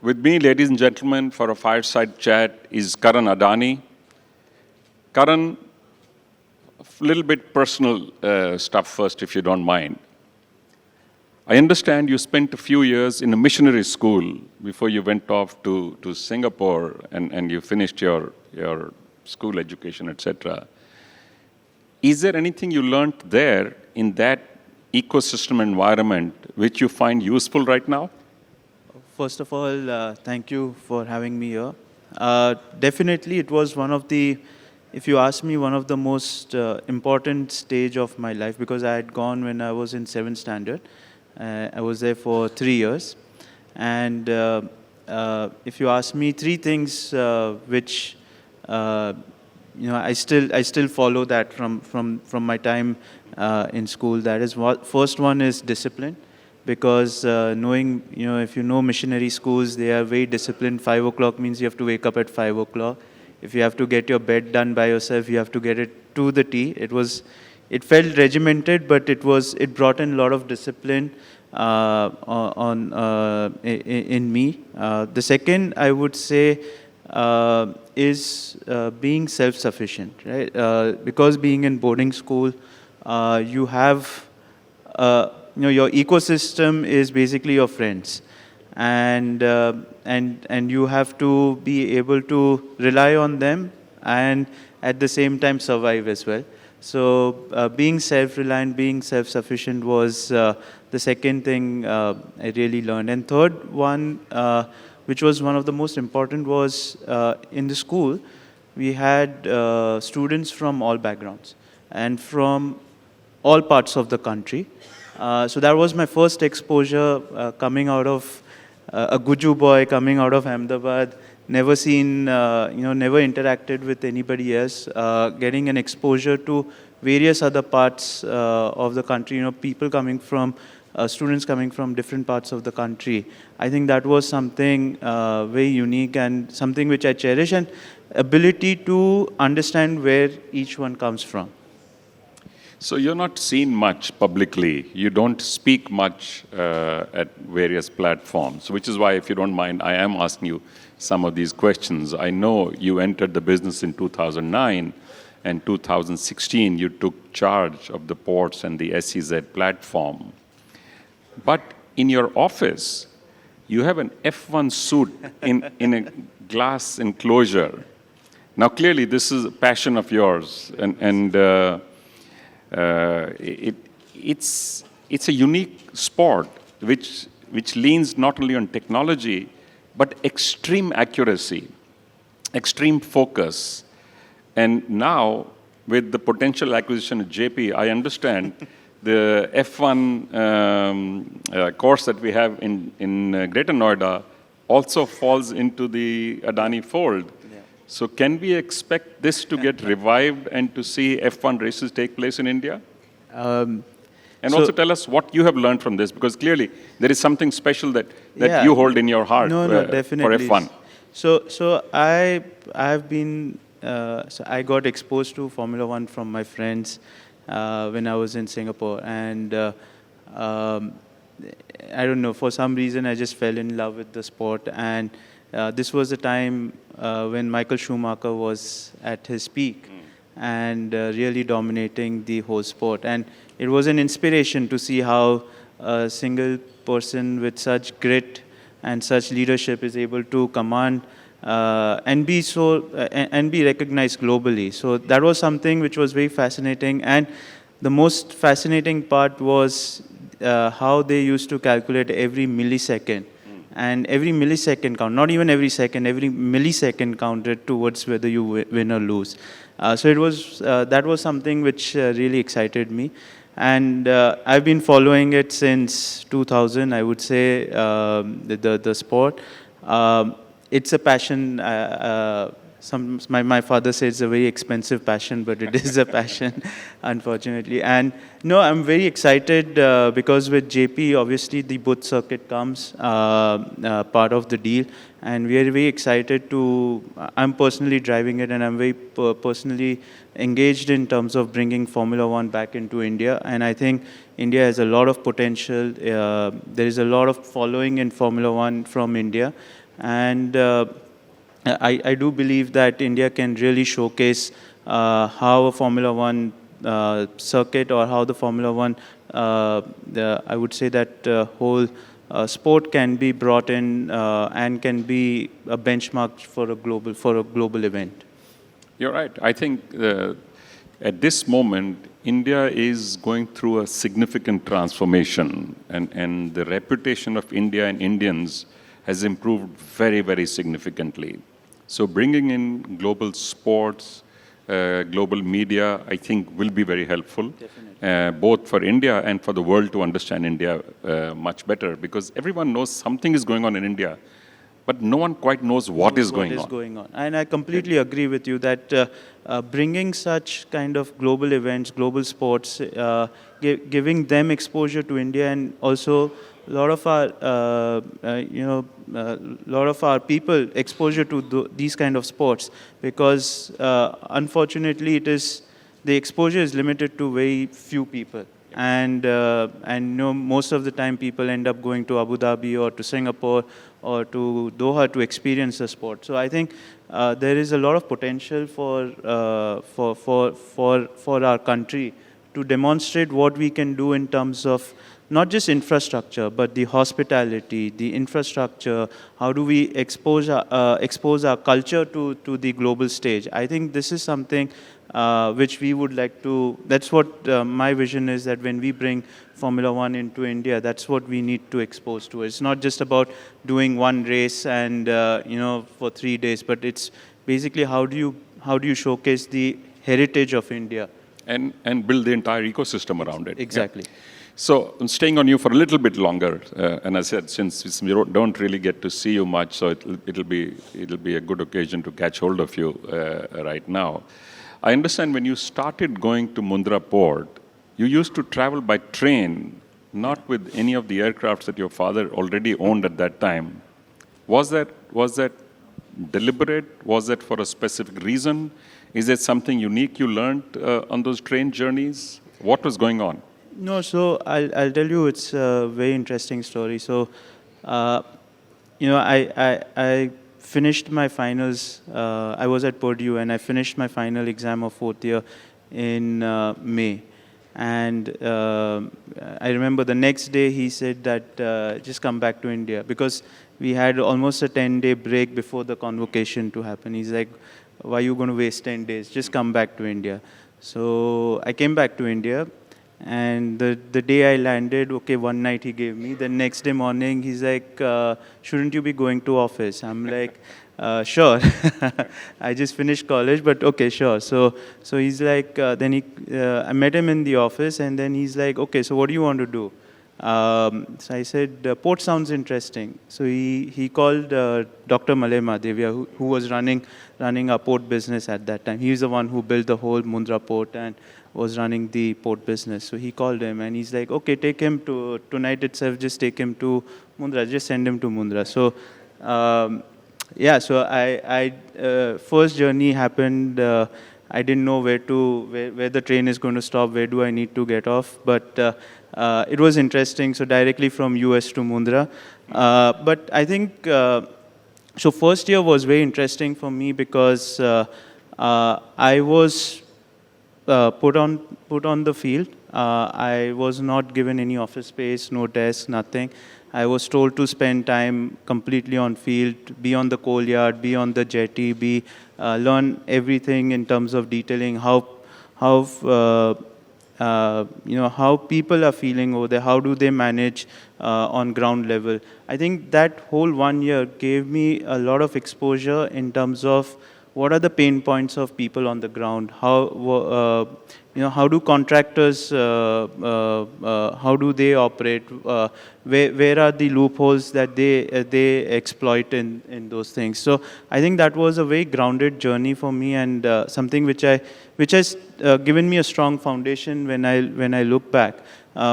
With me, ladies and gentlemen, for a fireside chat is Karan Adani. Karan, a little bit personal stuff first, if you don't mind. I understand you spent a few years in a missionary school before you went off to Singapore and you finished your school education, etc. Is there anything you learned there in that ecosystem environment which you find useful right now? First of all, thank you for having me here. Definitely, it was one of the, if you ask me, one of the most important stage of my life, because I had gone when I was in 7th standard. I was there for 3 years. And if you ask me, 3 things which I still follow that from my time in school. That is first one is discipline. Because knowing, if you know missionary schools, they are very disciplined. 5 o'clock means you have to wake up at 5 o'clock. If you have to get your bed done by yourself, you have to get it to the T. It felt regimented, but it brought in a lot of discipline in me. The second, I would say, is being self-sufficient, right? Because being in boarding school, you have your ecosystem is basically your friends, and you have to be able to rely on them and at the same time survive as well. So being self-reliant, being self-sufficient was the second thing I really learned. And third one, which was one of the most important, was in the school we had students from all backgrounds and from all parts of the country. So that was my first exposure coming out of a Guju boy, coming out of Ahmedabad, never seen, never interacted with anybody else, getting an exposure to various other parts of the country, people coming from, students coming from different parts of the country. I think that was something very unique and something which I cherish, and ability to understand where each one comes from. So you're not seen much publicly. You don't speak much at various platforms, which is why, if you don't mind, I am asking you some of these questions. I know you entered the business in 2009, and 2016 you took charge of the ports and the SEZ platform. But in your office, you have an F1 suit in a glass enclosure. Now, clearly, this is a passion of yours, and it's a unique sport which leans not only on technology but extreme accuracy, extreme focus. And now, with the potential acquisition of JP, I understand the F1 course that we have in Greater Noida also falls into the Adani fold. So can we expect this to get revived and to see F1 races take place in India? And also tell us what you have learned from this, because clearly there is something special that you hold in your heart definitely. for F1. So I got exposed to Formula One from my friends when I was in Singapore, and I don't know, for some reason I just fell in love with the sport, and this was the time when Michael Schumacher was at his peak and really dominating the whole sport. And it was an inspiration to see how a single person with such grit and such leadership is able to command and be recognized globally. So that was something which was very fascinating. And the most fascinating part was how they used to calculate every millisecond. And every millisecond count, not even every second, every millisecond counted towards whether you win or lose. So it was that was something which really excited me. And I've been following it since 2000, I would say, the sport. It's a passion. My father says it's a very expensive passion, but it is a passion, unfortunately. And no, I'm very excited because with JP, obviously the booth circuit comes part of the deal, and we are very excited to. I'm personally driving it, and I'm very personally engaged in terms of bringing Formula One back into India. And I think India has a lot of potential. There is a lot of following in Formula One from India. And I do believe that India can really showcase how a Formula One circuit, or how the Formula One, I would say that whole sport can be brought in and can be a benchmark for a global event. You're right. I think at this moment, India is going through a significant transformation, and the reputation of India and Indians has improved very, very significantly. So bringing in global sports, global media, I think will be very helpful, both for India and for the world to understand India much better, because everyone knows something is going on in India, but no one quite knows what is going on. And I completely agree with you that bringing such kind of global events, global sports, giving them exposure to India, and also a lot of our, lot of our people exposure to these kind of sports, because unfortunately the exposure is limited to very few people. And most of the time people end up going to Abu Dhabi or to Singapore or to Doha to experience the sport. So I think there is a lot of potential for our country to demonstrate what we can do in terms of not just infrastructure, but the hospitality, the infrastructure. How do we expose our culture to the global stage? I think this is something which we would like to, that's what my vision is, that when we bring Formula One into India, that's what we need to expose to. It's not just about doing one race and, for 3 days, but it's basically how do you showcase the heritage of India? And build the entire ecosystem around it. Exactly. Yeah. So I'm staying on you for a little bit longer, and I said, since we don't really get to see you much, so it'll be a good occasion to catch hold of you right now. I understand when you started going to Mundra Port, you used to travel by train, not with any of the aircrafts that your father already owned at that time. Was that deliberate? Was that for a specific reason? Is there something unique you learned on those train journeys? What was going on? No, so I'll tell you, it's a very interesting story. So, I finished my finals. I was at Purdue, and I finished my final exam of 4th year in May. And I remember the next day he said that just come back to India, because we had almost a 10-day break before the convocation to happen. He's like, why are you going to waste 10 days? Just come back to India. So I came back to India. And the day I landed, okay, one night he gave me. The next day morning, he's like, shouldn't you be going to office? I'm like, sure. I just finished college, but okay, sure. So he's like, I met him in the office, and then he's like, okay, so what do you want to do? So I said, port sounds interesting. So he called Dr. Malema Devya, who was running our port business at that time. He was the one who built the whole Mundra port and was running the port business. So he called him, and he's like, okay, take him to, tonight itself, just take him to Mundra, just send him to Mundra. So, so I first journey happened, I didn't know where the train is going to stop, where do I need to get off, but it was interesting, so directly from US to Mundra. But I think, so first year was very interesting for me, because I was put on the field. I was not given any office space, no desk, nothing. I was told to spend time completely on field, be on the coal yard, be on the jetty, learn everything in terms of detailing, how people are feeling over there, how do they manage on ground level. I think that whole 1 year gave me a lot of exposure in terms of what are the pain points of people on the ground, how do contractors, how do they operate, where are the loopholes that they exploit in those things. So I think that was a very grounded journey for me, and something which has given me a strong foundation when I look back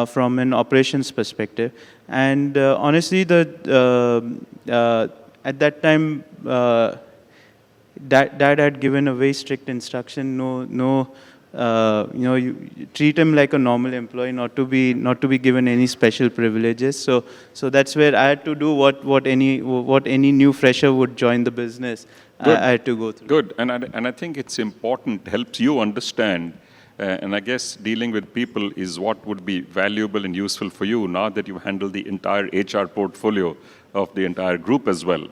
from an operations perspective. And honestly, at that time, Dad had given a very strict instruction: no you treat him like a normal employee, not to be given any special privileges. So that's where I had to do what any new fresher would join the business. I had to go through. Good, and I think it's important, helps you understand, and I guess dealing with people is what would be valuable and useful for you now that you handle the entire HR portfolio of the entire group as well.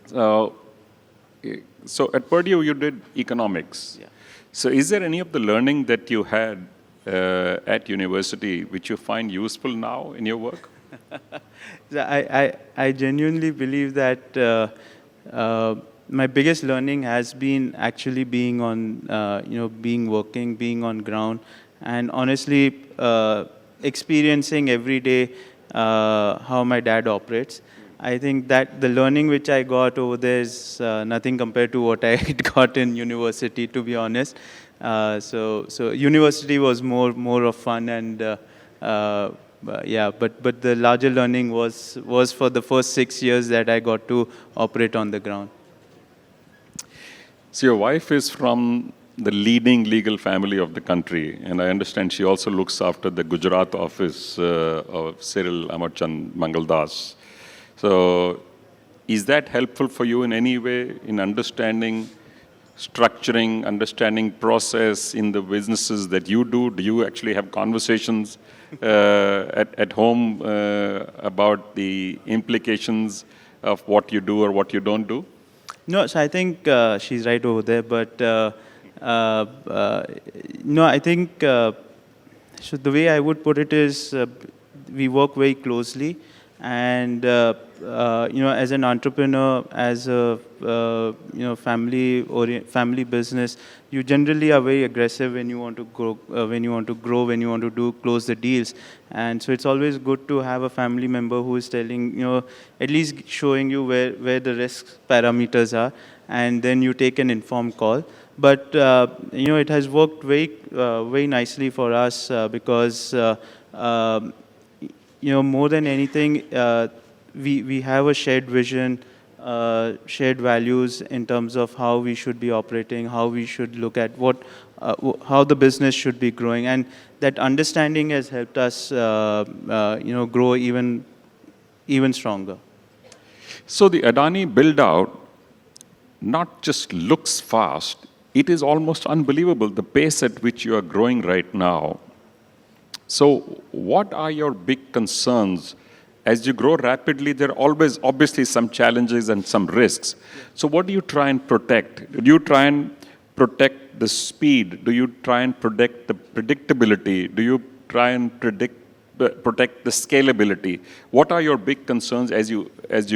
So at Purdue, you did economics. Yeah. So is there any of the learning that you had at university which you find useful now in your work? I genuinely believe that my biggest learning has been actually being on, being on ground, and honestly experiencing every day how my dad operates. I think that the learning which I got over there is nothing compared to what I got in university, to be honest. So university was more of fun, and but the larger learning was for the first 6 years that I got to operate on the ground. So your wife is from the leading legal family of the country, and I understand she also looks after the Gujarat office of Cyril Amarchand Mangaldas. So is that helpful for you in any way in understanding structuring, understanding process in the businesses that you do? Do you actually have conversations at home about the implications of what you do or what you don't do? No, so I think she's right over there, but no, I think so the way I would put it is we work very closely, and as an entrepreneur, as a family business, you generally are very aggressive when you want to grow, when you want to close the deals. And so it's always good to have a family member who is telling, at least showing you where the risk parameters are, and then you take an informed call. But it has worked very nicely for us because more than anything, we have a shared vision, shared values in terms of how we should be operating, how we should look at how the business should be growing, and that understanding has helped us, grow even stronger. So the Adani build-out not just looks fast, it is almost unbelievable, the pace at which you are growing right now. So what are your big concerns? As you grow rapidly, there are always obviously some challenges and some risks. So what do you try and protect? Do you try and protect the speed? Do you try and protect the predictability? Do you try and protect the scalability? What are your big concerns as you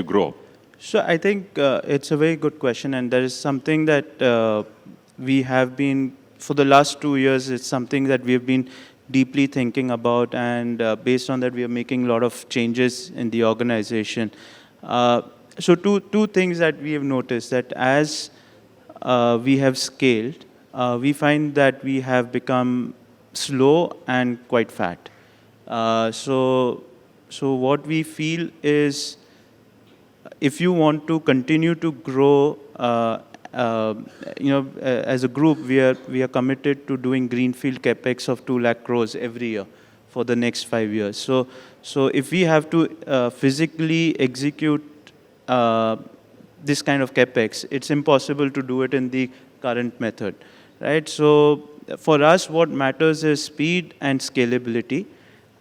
grow? So I think it's a very good question, and there is something that we have been, for the last 2 years, it's something that we have been deeply thinking about, and based on that, we are making a lot of changes in the organization. So two things that we have noticed, that as we have scaled, we find that we have become slow and quite fat. So what we feel is, if you want to continue to grow, as a group, we are committed to doing greenfield capex of 2 lakh crores every year for the next 5 years. So if we have to physically execute this kind of capex, it's impossible to do it in the current method, right? So for us, what matters is speed and scalability.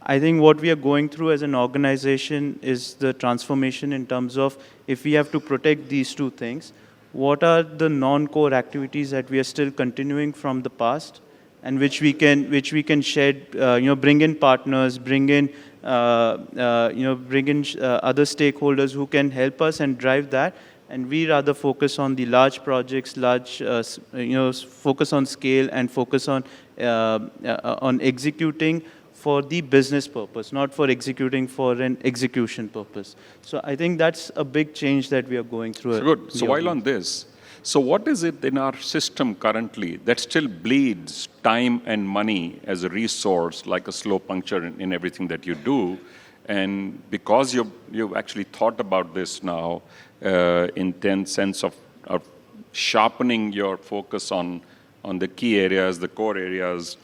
I think what we are going through as an organization is the transformation in terms of, if we have to protect these two things, what are the non-core activities that we are still continuing from the past, and which we can shed, bring in partners, bring in other stakeholders who can help us and drive that, and we rather focus on the large projects, focus on scale, and focus on executing for the business purpose, not for executing for an execution purpose. So I think that's a big change that we are going through. So good. So while on this, so what is it in our system currently that still bleeds time and money as a resource, like a slow puncture in everything that you do? And because you've actually thought about this now, in the sense of sharpening your focus on on the key areas, the core areas.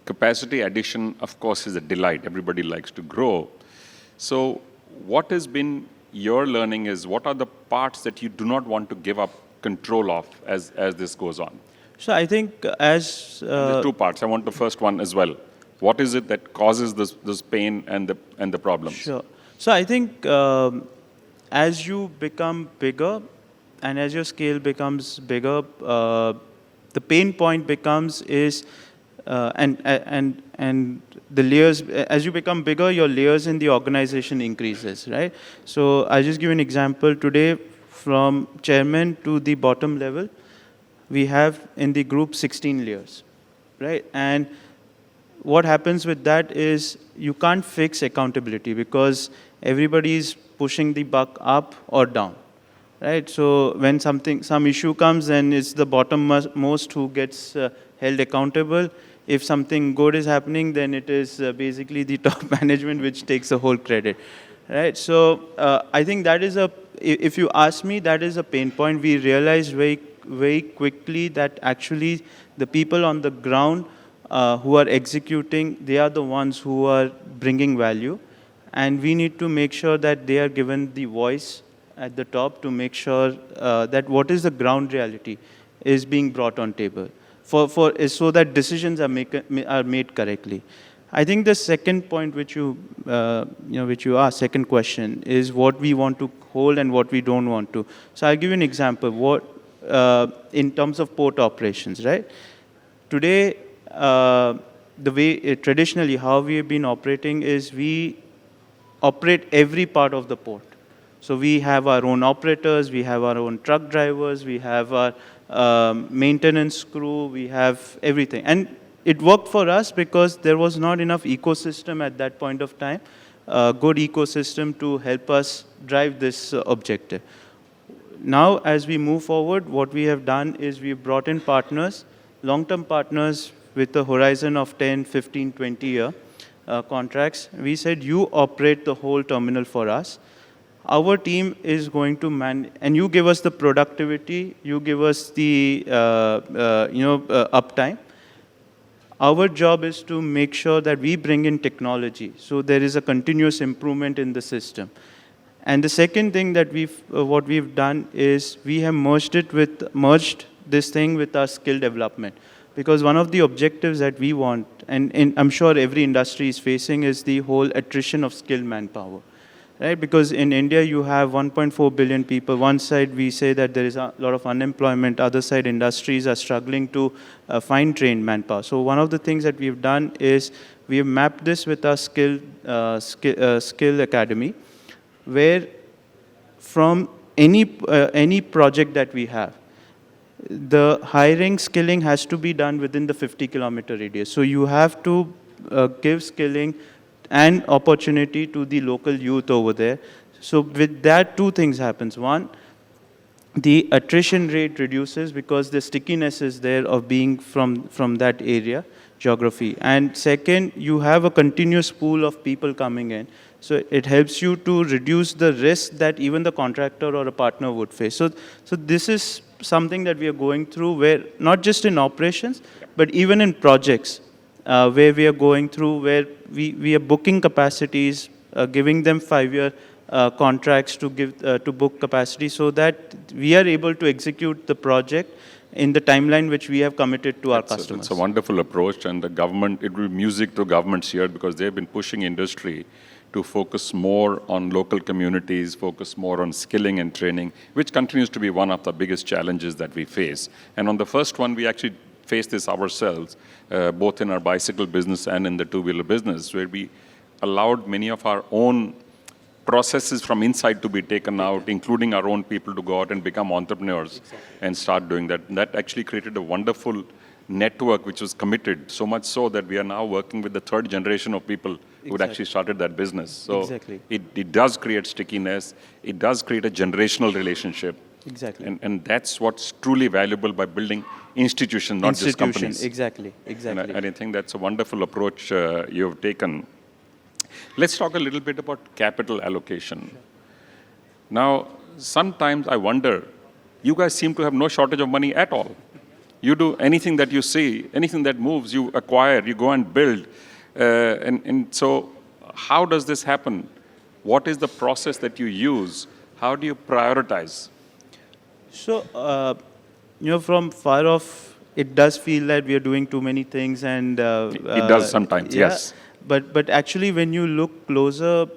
Capacity addition, of course, is a delight. Everybody likes to grow. So what has been your learning is what are the parts that you do not want to give up control of as this goes on? So I think as... There's two parts. I want the first one as well. What is it that causes this pain and the problems? Sure. So I think as you become bigger and as your scale becomes bigger, the pain point becomes is and the layers, as you become bigger, your layers in the organization increases, right? So I'll just give you an example. Today, from chairman to the bottom level, we have in the group 16 layers, right? And what happens with that is you can't fix accountability because everybody is pushing the buck up or down, right? So when some issue comes, then it's the bottom most who gets held accountable. If something good is happening, then it is basically the top management which takes the whole credit, right? So I think that is if you ask me, that is a pain point. We realized very quickly that actually the people on the ground who are executing, they are the ones who are bringing value. And we need to make sure that they are given the voice at the top to make sure that what is the ground reality is being brought on table so that decisions are made correctly. I think the second point which you asked, second question, is what we want to hold and what we don't want to. So I'll give you an example. What in terms of port operations, right? Today, the way traditionally how we have been operating is we operate every part of the port. So we have our own operators, we have our own truck drivers, we have our maintenance crew, we have everything. And it worked for us because there was not enough ecosystem at that point of time, good ecosystem to help us drive this objective. Now, as we move forward, what we have done is we've brought in partners, long-term partners with a horizon of 10, 15, 20-year contracts. We said, you operate the whole terminal for us. Our team is going to and you give us the productivity, you give us the uptime. Our job is to make sure that we bring in technology, so there is a continuous improvement in the system. And the second thing that what we've done is we have merged this thing with our skill development. Because one of the objectives that we want, and I'm sure every industry is facing, is the whole attrition of skilled manpower. Right? Because in India, you have 1.4 billion people. One side, we say that there is a lot of unemployment. Other side, industries are struggling to find trained manpower. So one of the things that we've done is we have mapped this with our skill academy, where from any project that we have, the hiring, skilling has to be done within the 50-kilometer radius. So you have to give skilling and opportunity to the local youth over there. So with that, two things happens. One, the attrition rate reduces because the stickiness is there of being from that area, geography. And second, you have a continuous pool of people coming in. So it helps you to reduce the risk that even the contractor or a partner would face. So this is something that we are going through, where not just in operations, but even in projects, where we are going through, where we are booking capacities, giving them 5-year contracts to book capacity, so that we are able to execute the project in the timeline which we have committed to our customers. It's a wonderful approach, and the government, it will be music to governments here, because they've been pushing industry to focus more on local communities, focus more on skilling and training, which continues to be one of the biggest challenges that we face. And on the first one, we actually face this ourselves, both in our bicycle business and in the two-wheeler business, where we allowed many of our own processes from inside to be taken out, including our own people to go out and become entrepreneurs and start doing that. And that actually created a wonderful network which was committed, so much so that we are now working with the third generation of people who had actually started that business. So it does create stickiness, it does create a generational relationship. Exactly. And that's what's truly valuable by building institutions, not just companies. Exactly. And I think that's a wonderful approach you've taken. Let's talk a little bit about capital allocation. Sure. Now, sometimes I wonder, you guys seem to have no shortage of money at all. You do anything that you see, anything that moves, you acquire, you go and build. And so how does this happen? What is the process that you use? How do you prioritize? So, from far off, it does feel that we are doing too many things, and It does sometimes, yeah, yes. But actually, when you look closer,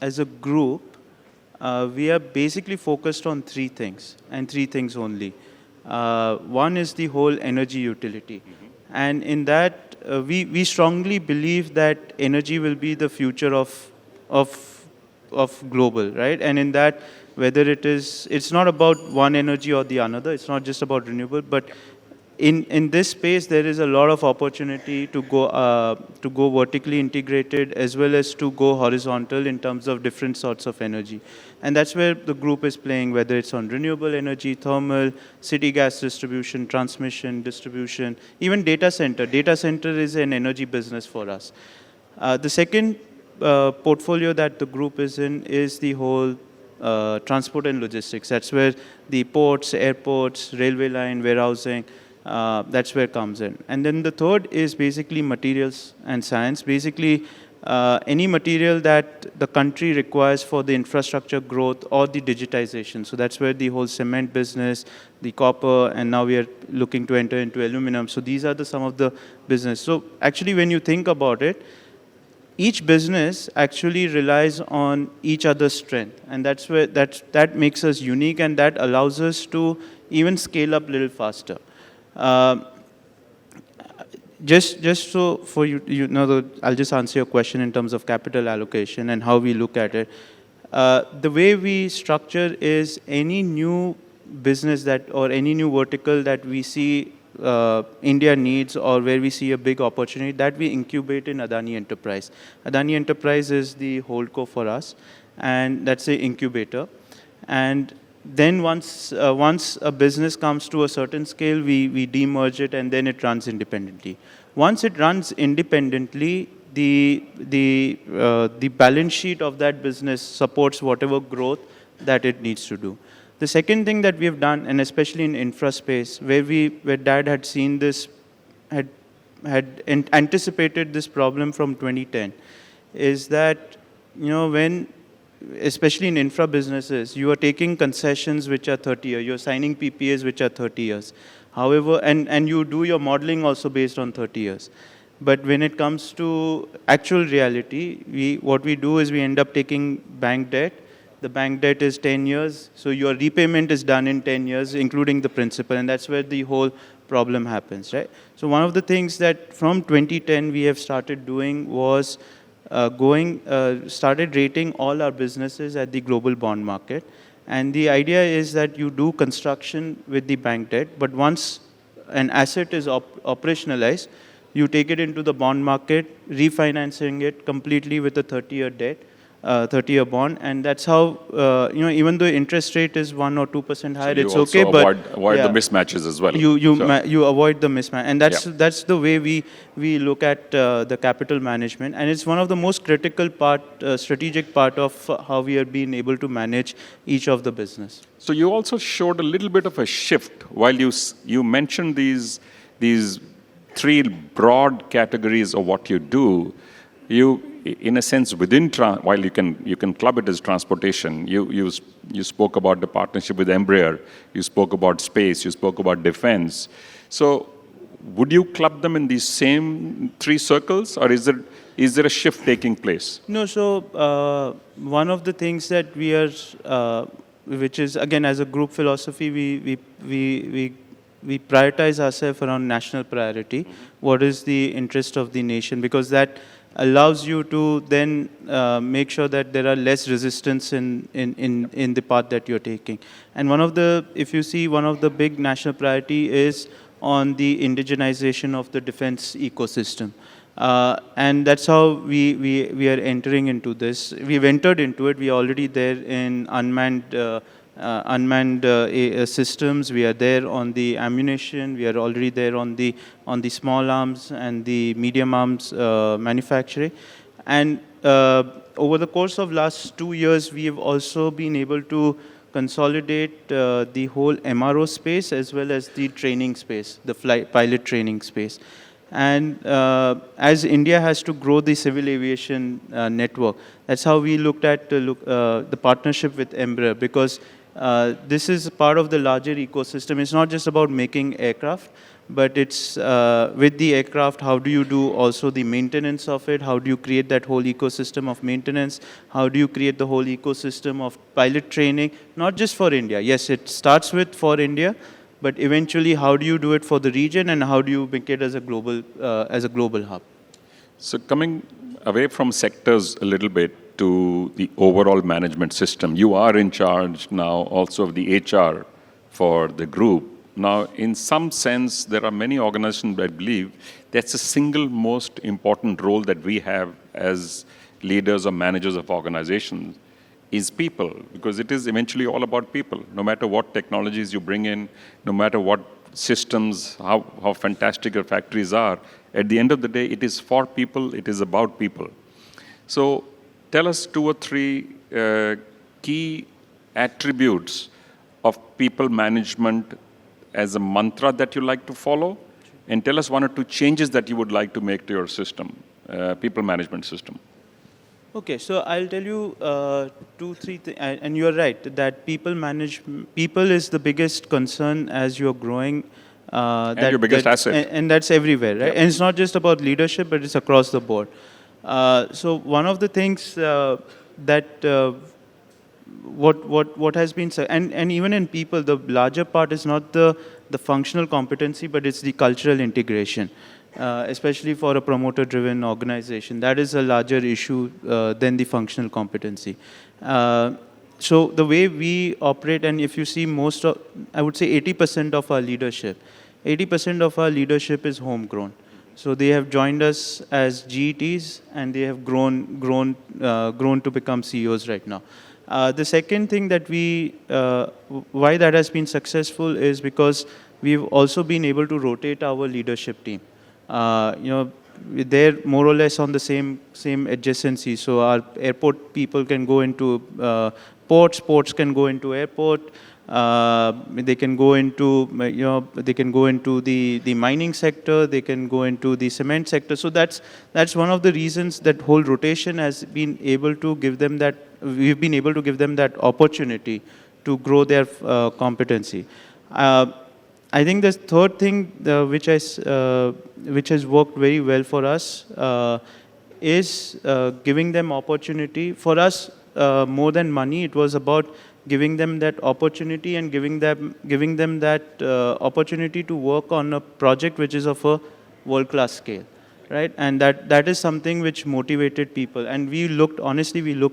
as a group, we are basically focused on three things, and three things only. One is the whole energy utility, and in that, we strongly believe that energy will be the future of global, right? And in that, whether it's not about one energy or the another. It's not just about renewable, but in this space, there is a lot of opportunity to go vertically integrated as well as to go horizontal in terms of different sorts of energy. And that's where the group is playing, whether it's on renewable energy, thermal, city gas distribution, transmission, distribution, even data center. Data center is an energy business for us. The second portfolio that the group is in is the whole transport and logistics. That's where the ports, airports, railway line, warehousing, that's where it comes in. And then the third is basically materials and science. Basically, any material that the country requires for the infrastructure growth or the digitization. So that's where the whole cement business, the copper, and now we are looking to enter into aluminum. So these are some of the business. So actually, when you think about it, each business actually relies on each other's strength, and that's where that makes us unique, and that allows us to even scale up a little faster. Just so for I'll just answer your question in terms of capital allocation and how we look at it. The way we structure is any new business or any new vertical that we see India needs, or where we see a big opportunity, that we incubate in Adani Enterprise. Adani Enterprise is the holdco for us, and that's the incubator. And then once a business comes to a certain scale, we demerge it, and then it runs independently. Once it runs independently, the balance sheet of that business supports whatever growth that it needs to do. The second thing that we have done, and especially in infra space, where Dad had seen this, had anticipated this problem from 2010, is that when, especially in infra businesses, you are taking concessions which are 30 years, you're signing PPAs which are 30 years. However, and you do your modeling also based on 30 years. But when it comes to actual reality, what we do is we end up taking bank debt. The bank debt is 10 years, so your repayment is done in 10 years, including the principal, and that's where the whole problem happens, right? So one of the things that from 2010 we have started doing was started rating all our businesses at the global bond market. And the idea is that you do construction with the bank debt, but once an asset is operationalized, you take it into the bond market, refinancing it completely with a 30-year debt, 30-year bond, and that's how, even though interest rate is 1 or 2% higher, it's okay, but avoid the mismatches as well. You avoid the mismatch, and that's the way we look at the capital management, and it's one of the most critical strategic part of how we are being able to manage each of the business. So you also showed a little bit of a shift while you mentioned these three broad categories of what you do. You, in a sense, while you can club it as transportation, you spoke about the partnership with Embraer, you spoke about space, you spoke about defense. So would you club them in these same three circles, or is there a shift taking place? No, so one of the things that we are, which is again as a group philosophy, we prioritize ourselves around national priority. What is the interest of the nation? Because that allows you to then make sure that there are less resistance in the path that you're taking. And if you see, one of the big national priority is on the indigenization of the defense ecosystem. And that's how we are entering into this. We've entered into it. We are already there in unmanned systems. We are there on the ammunition. We are already there on the small arms and the medium arms manufacturing. And over the course of last 2 years, we have also been able to consolidate the whole MRO space as well as the training space, the pilot training space. And as India has to grow the civil aviation network, that's how we looked at the partnership with Embraer, because this is part of the larger ecosystem. It's not just about making aircraft, but it's with the aircraft, how do you do also the maintenance of it? How do you create that whole ecosystem of maintenance? How do you create the whole ecosystem of pilot training? Not just for India. Yes, it starts with for India, but eventually, how do you do it for the region, and how do you make it as a global hub? So coming away from sectors a little bit to the overall management system, you are in charge now also of the HR for the group. Now, in some sense, there are many organizations that believe that's the single most important role that we have as leaders or managers of organizations is people, because it is eventually all about people. No matter what technologies you bring in, no matter what systems, how fantastic your factories are, at the end of the day, it is for people, it is about people. So tell us 2 or 3 key attributes of people management as a mantra that you like to follow, and tell us 1 or 2 changes that you would like to make to your system, people management system. Okay, so I'll tell you 2, 3 things, and you're right that people is the biggest concern as you're growing. And your biggest asset. And that's everywhere, right? Yep. And it's not just about leadership, but it's across the board. So one of the things that what has been said, and even in people, the larger part is not the functional competency, but it's the cultural integration. Especially for a promoter-driven organization. That is a larger issue than the functional competency. So the way we operate, and if you see I would say 80% of our leadership, 80% of our leadership is homegrown. So they have joined us as GETs, and they have grown to become CEOs right now. The second thing that why that has been successful is because we've also been able to rotate our leadership team. They're more or less on the same adjacency. So our airport people can go into ports can go into airport. They can go into the mining sector. They can go into the cement sector. So that's one of the reasons that whole rotation has been able to give them that. We've been able to give them that opportunity to grow their competency. I think the third thing which has worked very well for us is giving them opportunity. For us, more than money, it was about giving them that opportunity and giving them that opportunity to work on a project which is of a world-class scale, right? And that is something which motivated people. And we looked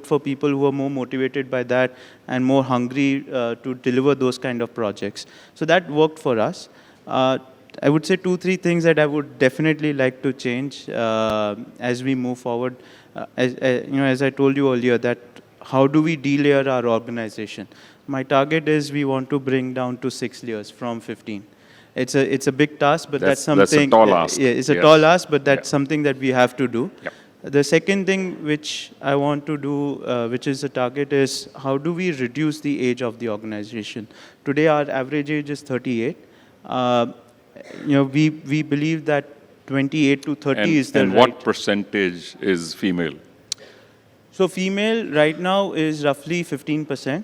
for people who were more motivated by that and more hungry to deliver those kind of projects. So that worked for us. I would say 2, 3 things that I would definitely like to change as we move forward. As I told you earlier, that how do we delayer our organization? My target is we want to bring down to 6 layers from 15. It's a big task, but that's something. That's a tall ask. Yeah, it's a tall ask, but that's something that we have to do. Yep. The second thing which I want to do, which is a target, is how do we reduce the age of the organization? Today, our average age is 38. We believe that 28 to 30 is the right. And what percentage is female? So female right now is roughly 15%.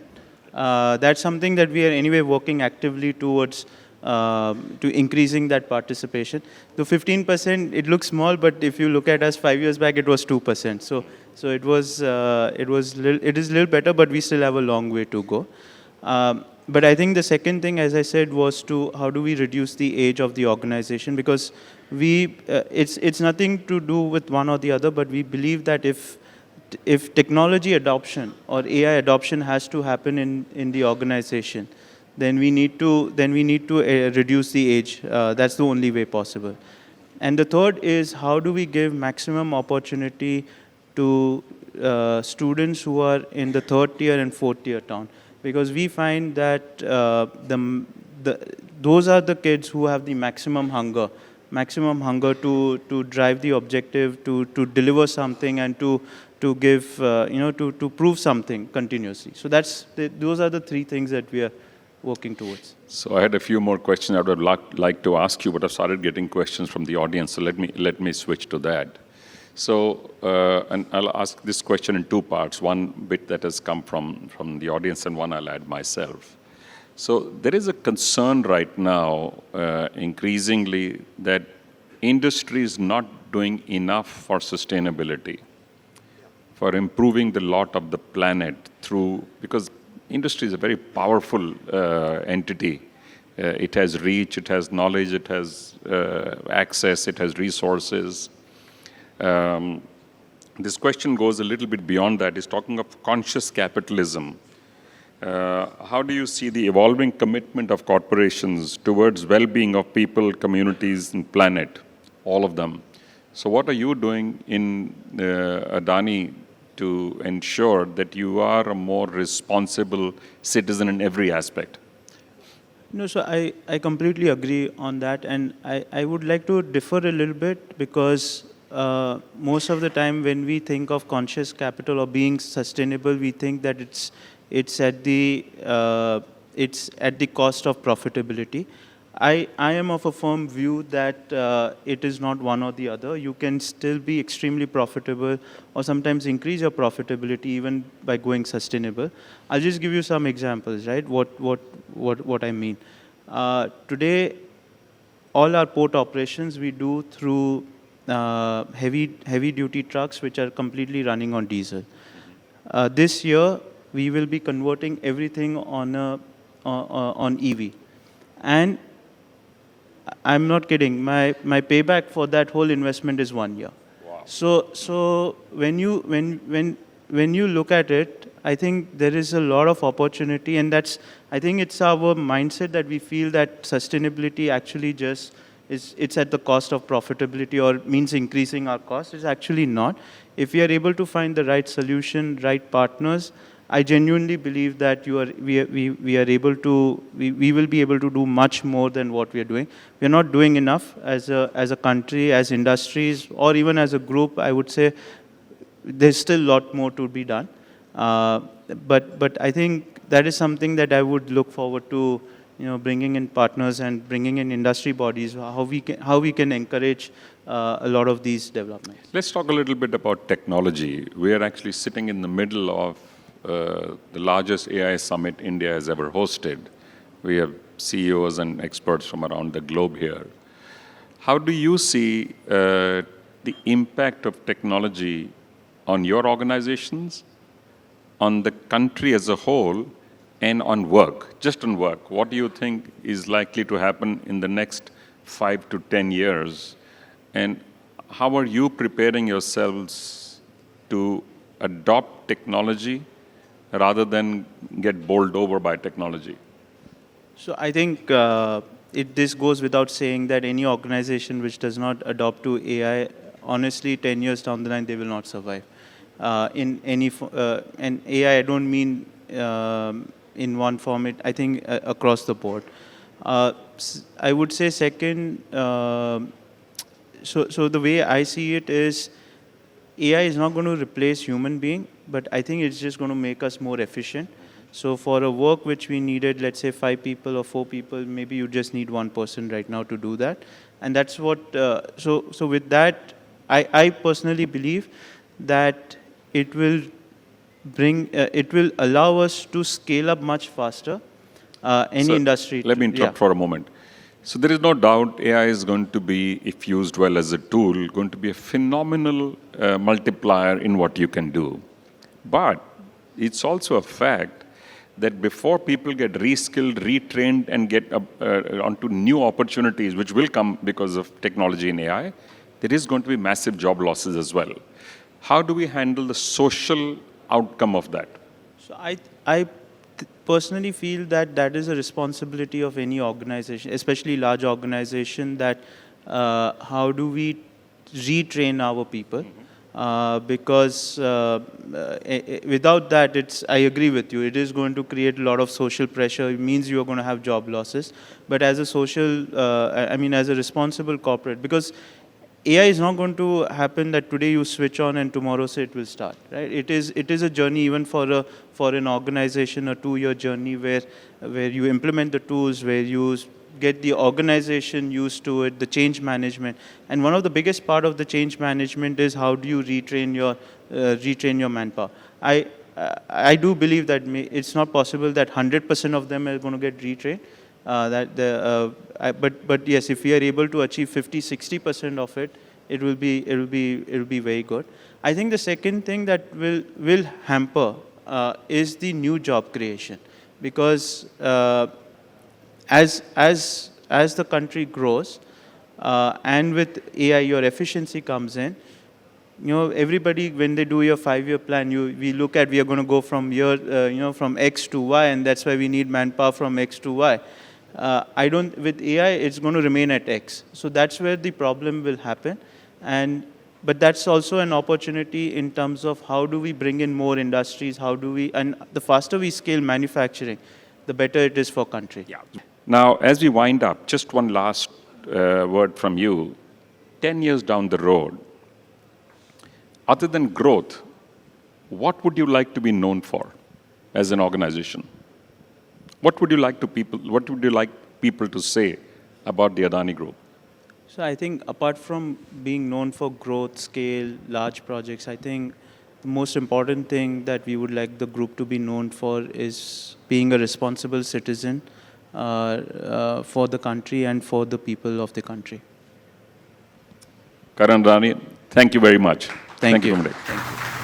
That's something that we are anyway working actively towards to increasing that participation. The 15%, it looks small, but if you look at us 5 years back, it was 2%. So it is a little better, but we still have a long way to go. But I think the second thing, as I said, was to how do we reduce the age of the organization? Because it's nothing to do with one or the other, but we believe that if technology adoption or AI adoption has to happen in the organization, then we need to reduce the age. That's the only way possible. And the third is how do we give maximum opportunity to students who are in the 3rd tier and 4th tier town, because we find that those are the kids who have the maximum hunger to drive the objective, to deliver something, and to to give, to prove something continuously. So those are the three things that we are working towards. So I had a few more questions I would like to ask you, but I've started getting questions from the audience, so let me switch to that. So, and I'll ask this question in two parts, one bit that has come from the audience and one I'll add myself. So there is a concern right now, increasingly, that industry is not doing enough for sustainability, for improving the lot of the planet through, because industry is a very powerful entity. It has reach, it has knowledge, it has access, it has resources. This question goes a little bit beyond that. It's talking of conscious capitalism. How do you see the evolving commitment of corporations towards well-being of people, communities, and planet, all of them? So what are you doing in Adani to ensure that you are a more responsible citizen in every aspect? No, so I completely agree on that, and I would like to differ a little bit, because most of the time when we think of conscious capital or being sustainable, we think that it's at the cost of profitability. I am of a firm view that it is not one or the other. You can still be extremely profitable or sometimes increase your profitability even by going sustainable. I'll just give you some examples, right? What I mean. Today, all our port operations we do through heavy duty trucks which are completely running on diesel. This year, we will be converting everything on EV. And I'm not kidding. My payback for that whole investment is 1 year. Wow. So when you look at it, I think there is a lot of opportunity, and I think it's our mindset that we feel that sustainability actually just it's at the cost of profitability or means increasing our cost. It's actually not. If we are able to find the right solution, right partners, I genuinely believe that we will be able to do much more than what we are doing. We are not doing enough as a country, as industries, or even as a group. I would say there's still a lot more to be done. But I think that is something that I would look forward to, bringing in partners and bringing in industry bodies, how we can encourage a lot of these developments. Let's talk a little bit about technology. We are actually sitting in the middle of the largest AI summit India has ever hosted. We have CEOs and experts from around the globe here. How do you see the impact of technology on your organizations, on the country as a whole, and on work, just on work? What do you think is likely to happen in the next 5 to 10 years? And how are you preparing yourselves to adopt technology rather than get bowled over by technology? So I think this goes without saying that any organization which does not adopt to AI, honestly, 10 years down the line, they will not survive. And AI, I don't mean in one format, I think across the board. I would say second, so the way I see it is, AI is not going to replace human being, but I think it's just going to make us more efficient. So for a work which we needed, let's say 5 people or 4 people, maybe you just need 1 person right now to do that. And that's what, so with that, I personally believe that it will allow us to scale up much faster, any industry. Let me interrupt for a moment. So there is no doubt AI is going to be, if used well as a tool, going to be a phenomenal multiplier in what you can do. But it's also a fact that before people get reskilled, retrained, and get onto new opportunities, which will come because of technology and AI, there is going to be massive job losses as well. How do we handle the social outcome of that? So I personally feel that is a responsibility of any organization, especially large organization, that how do we retrain our people? Because without that, I agree with you, it is going to create a lot of social pressure. It means you are going to have job losses. But as a as a responsible corporate, because AI is not going to happen that today you switch on and tomorrow say it will start, right? It is a journey even for an organization, a 2-year journey where you implement the tools, where you get the organization used to it, the change management. And one of the biggest part of the change management is how do you retrain your manpower. I do believe that it's not possible that 100% of them are going to get retrained. But yes, if we are able to achieve 50-60% of it, it will be very good. I think the second thing that will hamper is the new job creation, because as the country grows, and with AI, your efficiency comes in. Everybody, when they do your 5-year plan, we look at, we are going to go from from X to Y, and that's why we need manpower from X to Y. With AI, it's going to remain at X. So that's where the problem will happen. But that's also an opportunity in terms of how do we bring in more industries, and the faster we scale manufacturing, the better it is for country. Yeah. Now, as we wind up, just one last word from you. 10 years down the road, other than growth, what would you like to be known for as an organization? What would you like people to say about the Adani Group? So I think apart from being known for growth, scale, large projects, I think the most important thing that we would like the group to be known for is being a responsible citizen for the country and for the people of the country. Karan Adani, thank you very much. Thank you. Kumar. Thank you.